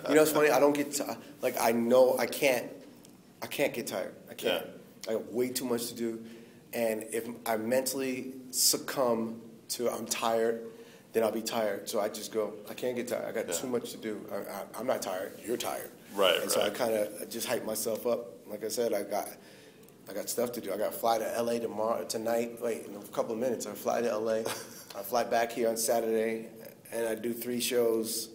You know what's funny? I don't get like I know I can't get tired. I can't. I have way too much to do, and if I mentally succumb to I'm tired, then I'll be tired. So I just go, I can't get tired. I got too much to do. I'm not tired. You're tired. Right. And so I kind of just hype myself up. Like I said, I got stuff to do. I got to fly to LA tonight. Wait, in a couple of minutes, I fly to LA. I fly back here on Saturday, and I do 3 shows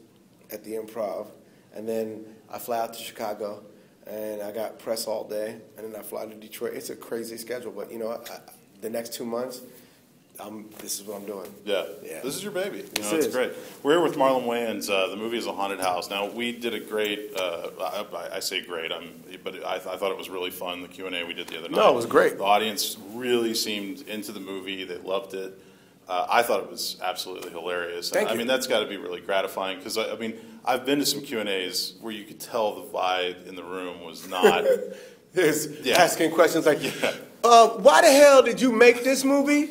at the Improv, and then I fly out to Chicago, and I got press all day, and then I fly to Detroit. It's a crazy schedule, but you know, the next 2 months, this is what I'm doing. Yeah. This is your baby. You know, it's great. We're here with Marlon Wayans. The movie is A Haunted House. Now, we did a great, I say great, but I thought it was really fun, the Q&A we did the other night. No, it was great. The audience really seemed into the movie. They loved it. I thought it was absolutely hilarious. Thank you. I mean, that's got to be really gratifying because, I mean, I've been to some Q&As where you could tell the vibe in the room was not... Asking questions like, why the hell did you make this movie?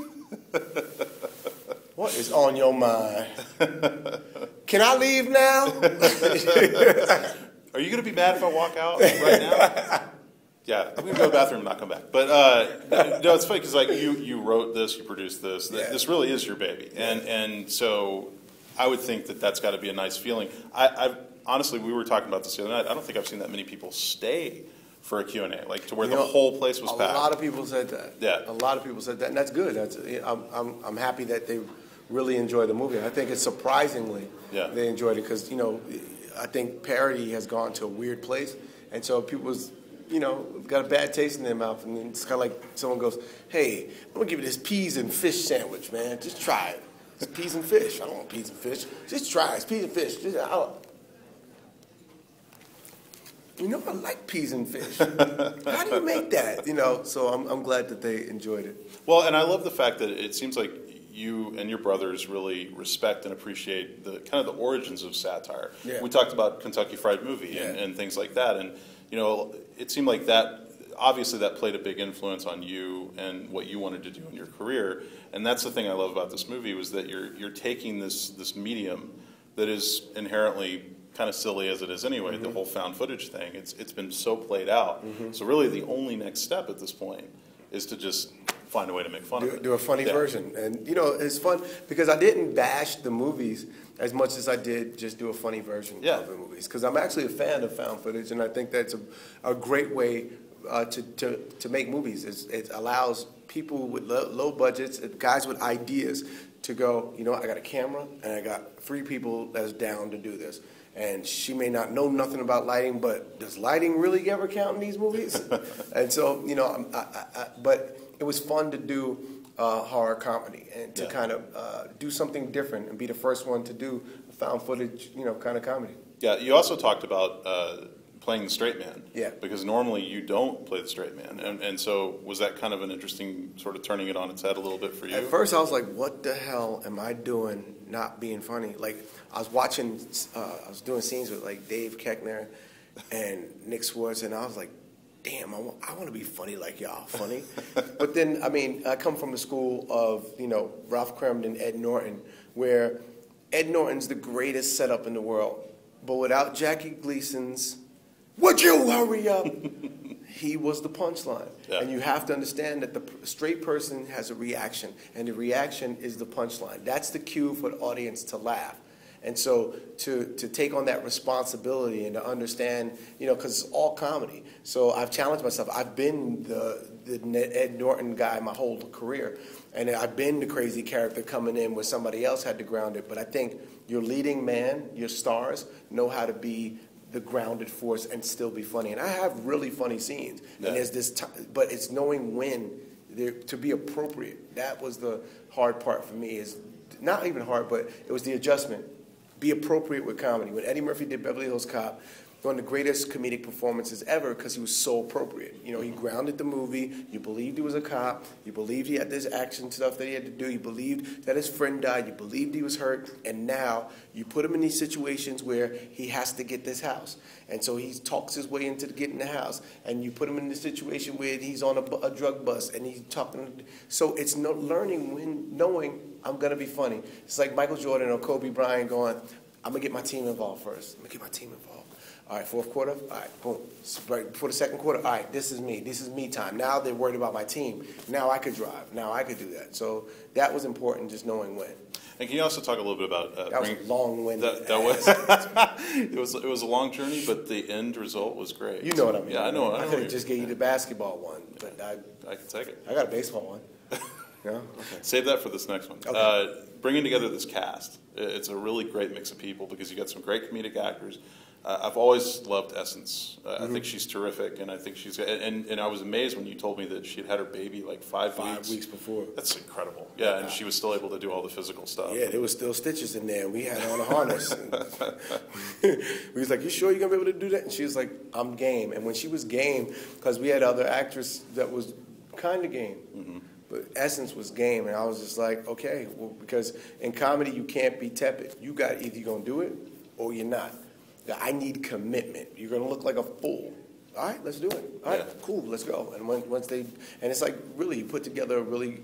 What is on your mind? Can I leave now? Are you going to be mad if I walk out right now? Yeah, I'm going to go to the bathroom and not come back. But no, it's funny because like you wrote this, you produced this. This really is your baby, and so I would think that that's got to be a nice feeling. I honestly, we were talking about this the other night. I don't think I've seen that many people stay for a Q&A, like to where the whole place was packed. A lot of people said that. Yeah. A lot of people said that, and that's good. I'm happy that they really enjoyed the movie. I think it's surprisingly they enjoyed it because, you know, I think parody has gone to a weird place, and so people got a bad taste in their mouth, and it's kind of like someone goes, hey, I'm going to give you this peas and fish sandwich, man. Just try it. It's peas and fish. I don't want peas and fish. Just try it. It's peas and fish. You know, I like peas and fish. How do you make that? You know, so I'm glad that they enjoyed it. Well, and I love the fact that it seems like you and your brothers really respect and appreciate the kind of the origins of satire. Yeah. We talked about Kentucky Fried Movie and things like that, and you know, it seemed like that. Obviously, that played a big influence on you and what you wanted to do in your career. And that's the thing I love about this movie was that you're taking this medium that is inherently kind of silly as it is anyway, the whole found footage thing. It's been so played out. So really the only next step at this point is to just find a way to make fun of it. Do a funny version. And, you know, it's fun because I didn't bash the movies as much as I did just do a funny version of the movies. Because I'm actually a fan of found footage, and I think that's a great way to make movies. It allows people with low budgets, guys with ideas, to go, you know, I got a camera, and I got 3 people that's down to do this. And she may not know nothing about lighting, but does lighting really ever count in these movies? And so, you know, but it was fun to do horror comedy and to kind of do something different and be the first one to do found footage, you know, kind of comedy. Yeah, you also talked about playing the straight man. Yeah. Because normally you don't play the straight man. And so was that kind of an interesting sort of turning it on its head a little bit for you? At first I was like, what the hell am I doing not being funny? Like, I was watching, I was doing scenes with like Dave Koechner and Nick Swartz, and I was like, damn, I want to be funny like y'all funny. But then, I mean, I come from the school of, you know, Ralph Cramden and Ed Norton, where Ed Norton's the greatest setup in the world. But without Jackie Gleason's, would you hurry up? He was the punchline. Yeah. And you have to understand that the straight person has a reaction, and the reaction is the punchline. That's the cue for the audience to laugh. And so to take on that responsibility and to understand, you know, because it's all comedy. So I've challenged myself. I've been the Ed Norton guy my whole career. And I've been the crazy character coming in where somebody else had to ground it. But I think your leading man, your stars, know how to be the grounded force and still be funny. And I have really funny scenes. Yeah. And there's this but it's knowing when to be appropriate. That was the hard part for me. Is not even hard, but it was the adjustment. Be appropriate with comedy. When Eddie Murphy did Beverly Hills Cop, one of the greatest comedic performances ever because he was so appropriate. You know, he grounded the movie. You believed he was a cop. You believed he had this action stuff that he had to do. You believed that his friend died. You believed he was hurt. And now you put him in these situations where he has to get this house. And so he talks his way into getting the house. And you put him in the situation where he's on a drug bust and he's talking. So it's knowing I'm going to be funny. It's like Michael Jordan or Kobe Bryant going, I'm going to get my team involved first. I'm going to get my team involved. All right, fourth quarter, all right, boom. Right before the second quarter, all right, this is me time. Now they're worried about my team. Now I could drive. Now I could do that. So that was important, just knowing when. And can you also talk a little bit about that was a long-winded. That was it was a long journey, but the end result was great. You know what I mean? Yeah, I know. I could have just gave you the basketball one, but I can take it. I got a baseball one. No? Okay. Save that for this next one. Okay. Bringing together this cast, it's a really great mix of people because you got some great comedic actors. I've always loved Essence. I think she's terrific, and I think she's and I was amazed when you told me that she had her baby like 5 weeks. 5 weeks before. That's incredible. Yeah, and she was still able to do all the physical stuff. Yeah, there was still stitches in there, and we had on a harness. We was like, "You sure you're gonna be able to do that?" And she was like, "I'm game." And when she was game, because we had other actress that was kind of game, but Essence was game, and I was just like, "Okay," well, because in comedy you can't be tepid. You got either you're gonna do it or you're not. I need commitment. You're going to look like a fool. All right, let's do it. All right, cool, let's go. And once they, and it's like really, you put together a really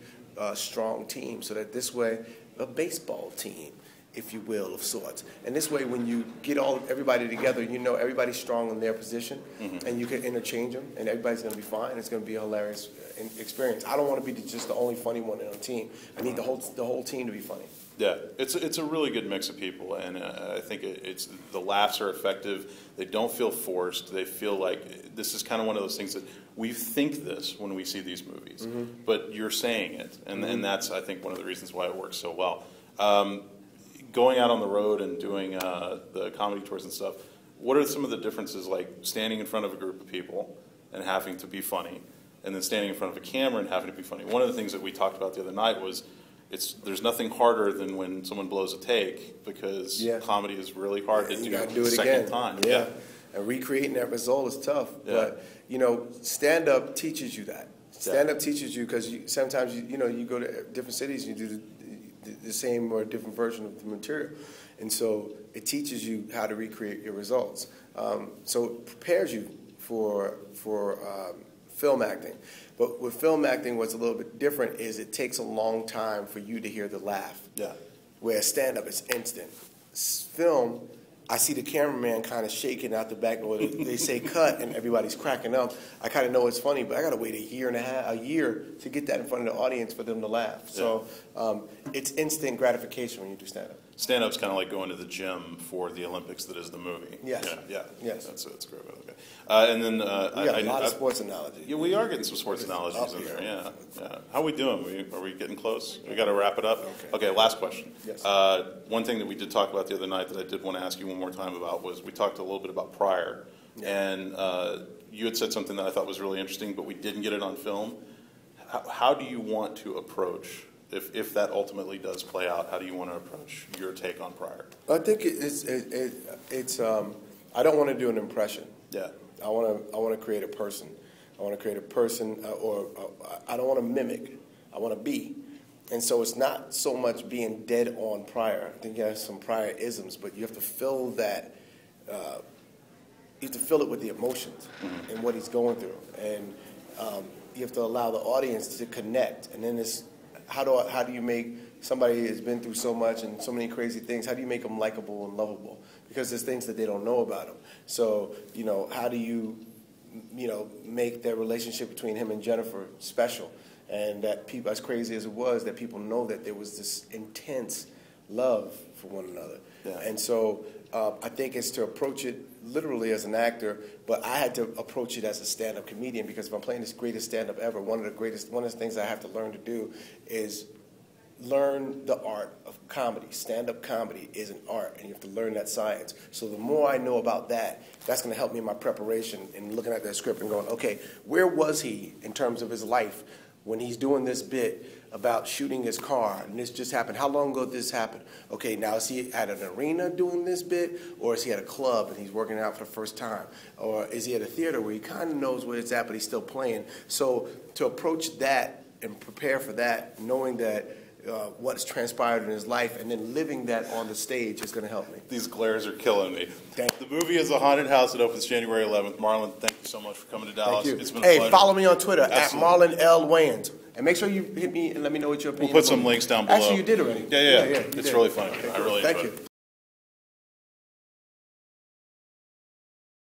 strong team so that this way, a baseball team, if you will, of sorts. And this way, when you get everybody together, you know everybody's strong in their position, and you can interchange them, and everybody's going to be fine. It's going to be a hilarious experience. I don't want to be just the only funny one on the team. I need the whole team to be funny. Yeah, it's a really good mix of people, and I think it's the laughs are effective. They don't feel forced. They feel like this is kind of one of those things that we think this when we see these movies, but you're saying it, and that's I think one of the reasons why it works so well. Going out on the road and doing the comedy tours and stuff, what are some of the differences, like standing in front of a group of people and having to be funny, and then standing in front of a camera and having to be funny? One of the things that we talked about the other night was there's nothing harder than when someone blows a take, because comedy is really hard to do it second again. time. Yeah. And recreating that result is tough. Yeah. But, you know, stand-up teaches you that. Stand-up teaches you because sometimes, you go to different cities and you do the same or different version of the material. And so it teaches you how to recreate your results. So it prepares you for film acting. But with film acting, what's a little bit different is it takes a long time for you to hear the laugh. Yeah. Whereas stand-up is instant. Film, I see the cameraman kind of shaking out the back, or they say cut, and everybody's cracking up. I kind of know it's funny, but I got to wait a year to get that in front of the audience for them to laugh. Yeah. So it's instant gratification when you do stand-up. Stand-up's kind of like going to the gym for the Olympics that is the movie. Yes. Yeah. Yes. That's great. Okay. And then we got a lot of sports analogies. Yeah, we are getting some sports analogies in there. Yeah. How are we doing? Are we getting close? We got to wrap it up. Okay. Last question. Yes. One thing that we did talk about the other night that I did want to ask you one more time about was we talked a little bit about Pryor, and you had said something that I thought was really interesting, but we didn't get it on film. How do you want to approach? If that ultimately does play out, how do you want to approach your take on Pryor? I think it's I don't want to do an impression. Yeah. I want to create a person. I want to create a person, I don't want to mimic. I want to be. And so it's not so much being dead on Pryor. I think you have some Pryor isms, but you have to fill that. You have to fill it with the emotions and what he's going through, and you have to allow the audience to connect. And then it's how do you make somebody who's been through so much and so many crazy things, how do you make them likable and lovable? Because there's things that they don't know about him. So, how do you, make that relationship between him and Jennifer special? And that people, as crazy as it was, that people know that there was this intense love for one another. Yeah. And so I think it's to approach it literally as an actor, but I had to approach it as a stand-up comedian, because if I'm playing this greatest stand-up ever, one of the things I have to learn to do is learn the art of comedy. Stand-up comedy is an art, and you have to learn that science. So the more I know about that, that's going to help me in my preparation and looking at that script and going, okay, where was he in terms of his life when he's doing this bit about shooting his car, and this just happened? How long ago did this happen? Okay, now is he at an arena doing this bit, or is he at a club and he's working out for the first time? Or is he at a theater where he kind of knows where it's at, but he's still playing? So to approach that and prepare for that, knowing that what's transpired in his life, and then living that on the stage is going to help me. These glares are killing me. The movie is A Haunted House. It opens January 11th. Marlon, thank you so much for coming to Dallas. Thank you. It's been a pleasure. Follow me on Twitter at Marlon L. Wayans. And make sure you hit me and let me know what your opinion is. We'll put some links down below. Actually, you did already. Yeah. It's really funny. I really enjoyed it.